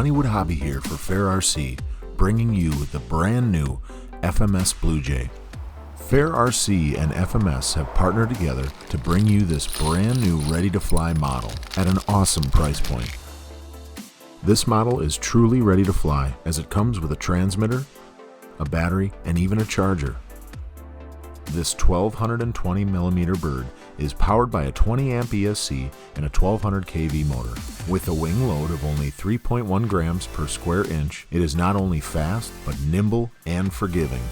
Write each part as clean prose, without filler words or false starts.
Honeywood Hobby here for Fair RC, bringing you the brand new FMS Blue Jay. Fair RC and FMS have partnered together to bring you this brand new ready-to-fly model at an awesome price point. This model is truly ready to fly as it comes with a transmitter, a battery, and even a charger. This 1220mm bird is powered by a 20 amp ESC and a 1200 kV motor. With a wing load of only 3.1 grams per square inch, it is not only fast, but nimble and forgiving.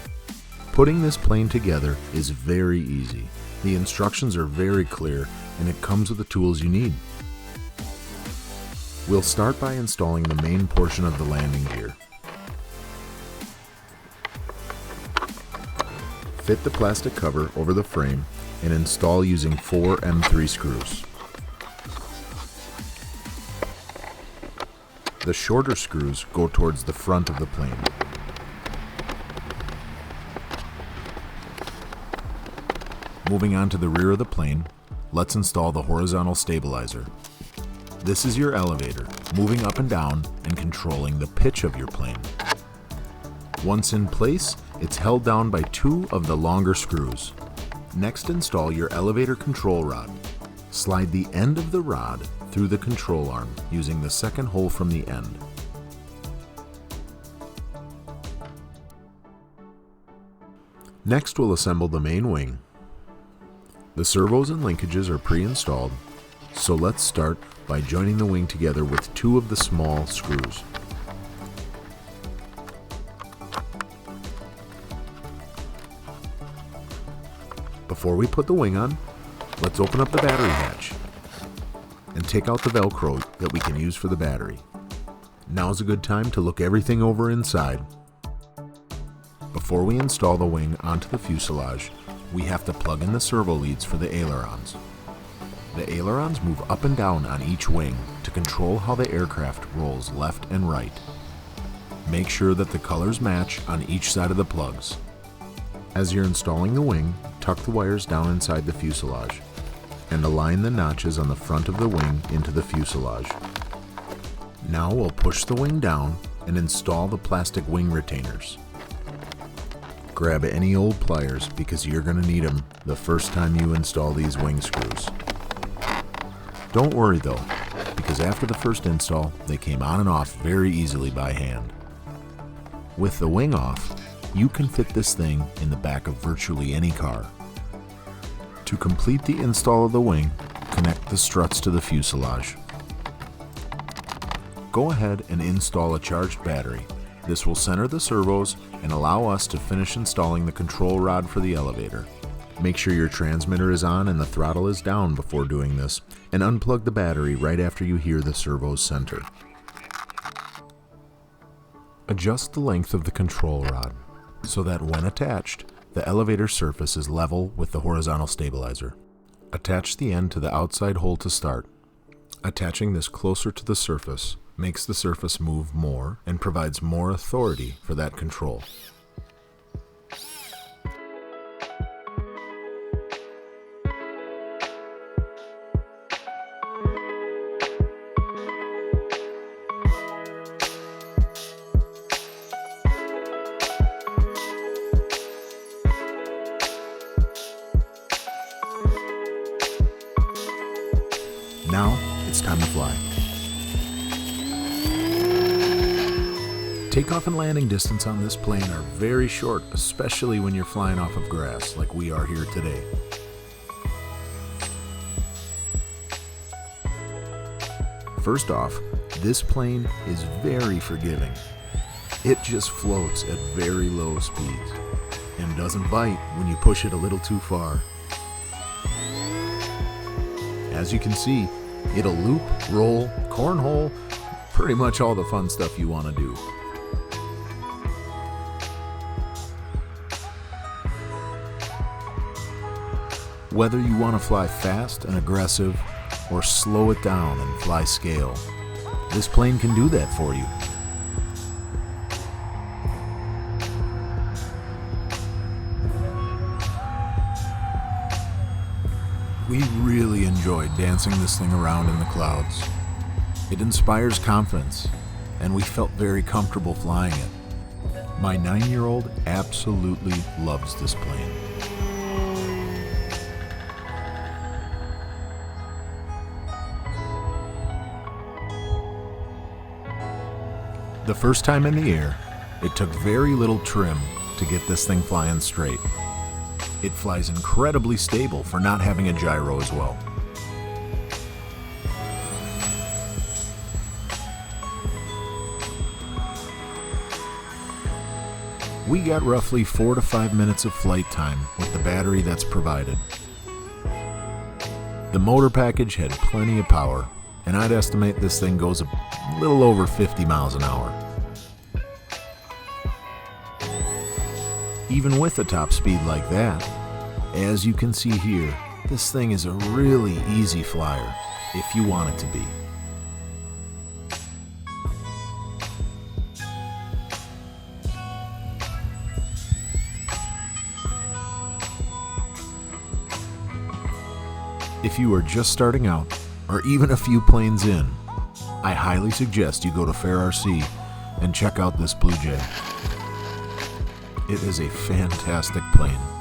Putting this plane together is very easy. The instructions are very clear, and it comes with the tools you need. We'll start by installing the main portion of the landing gear. Fit the plastic cover over the frame and install using 4 M3 screws. The shorter screws go towards the front of the plane. Moving on to the rear of the plane, let's install the horizontal stabilizer. This is your elevator, moving up and down and controlling the pitch of your plane. Once in place, it's held down by 2 of the longer screws. Next, install your elevator control rod. Slide the end of the rod through the control arm using the second hole from the end. Next, we'll assemble the main wing. The servos and linkages are pre-installed, so let's start by joining the wing together with 2 of the small screws. Before we put the wing on, let's open up the battery hatch and take out the Velcro that we can use for the battery. Now's a good time to look everything over inside. Before we install the wing onto the fuselage, we have to plug in the servo leads for the ailerons. The ailerons move up and down on each wing to control how the aircraft rolls left and right. Make sure that the colors match on each side of the plugs. As you're installing the wing, tuck the wires down inside the fuselage and align the notches on the front of the wing into the fuselage. Now we'll push the wing down and install the plastic wing retainers. Grab any old pliers because you're going to need them the first time you install these wing screws. Don't worry though, because after the first install, they came on and off very easily by hand. With the wing off, you can fit this thing in the back of virtually any car. To complete the install of the wing, connect the struts to the fuselage. Go ahead and install a charged battery. This will center the servos and allow us to finish installing the control rod for the elevator. Make sure your transmitter is on and the throttle is down before doing this, and unplug the battery right after you hear the servos center. Adjust the length of the control rod so that when attached, the elevator surface is level with the horizontal stabilizer. Attach the end to the outside hole to start. Attaching this closer to the surface makes the surface move more and provides more authority for that control. Now, it's time to fly. Takeoff and landing distance on this plane are very short, especially when you're flying off of grass like we are here today. First off, this plane is very forgiving. It just floats at very low speeds and doesn't bite when you push it a little too far. As you can see, it'll loop, roll, cornhole, pretty much all the fun stuff you want to do. Whether you want to fly fast and aggressive or slow it down and fly scale, this plane can do that for you. We really enjoyed dancing this thing around in the clouds. It inspires confidence and we felt very comfortable flying it. My 9-year-old absolutely loves this plane. The first time in the air, it took very little trim to get this thing flying straight. It flies incredibly stable for not having a gyro as well. We got roughly 4 to 5 minutes of flight time with the battery that's provided. The motor package had plenty of power, and I'd estimate this thing goes a little over 50 miles an hour. Even with a top speed like that, as you can see here, this thing is a really easy flyer if you want it to be. If you are just starting out, or even a few planes in, I highly suggest you go to Fair RC and check out this Blue Jay. It is a fantastic plane.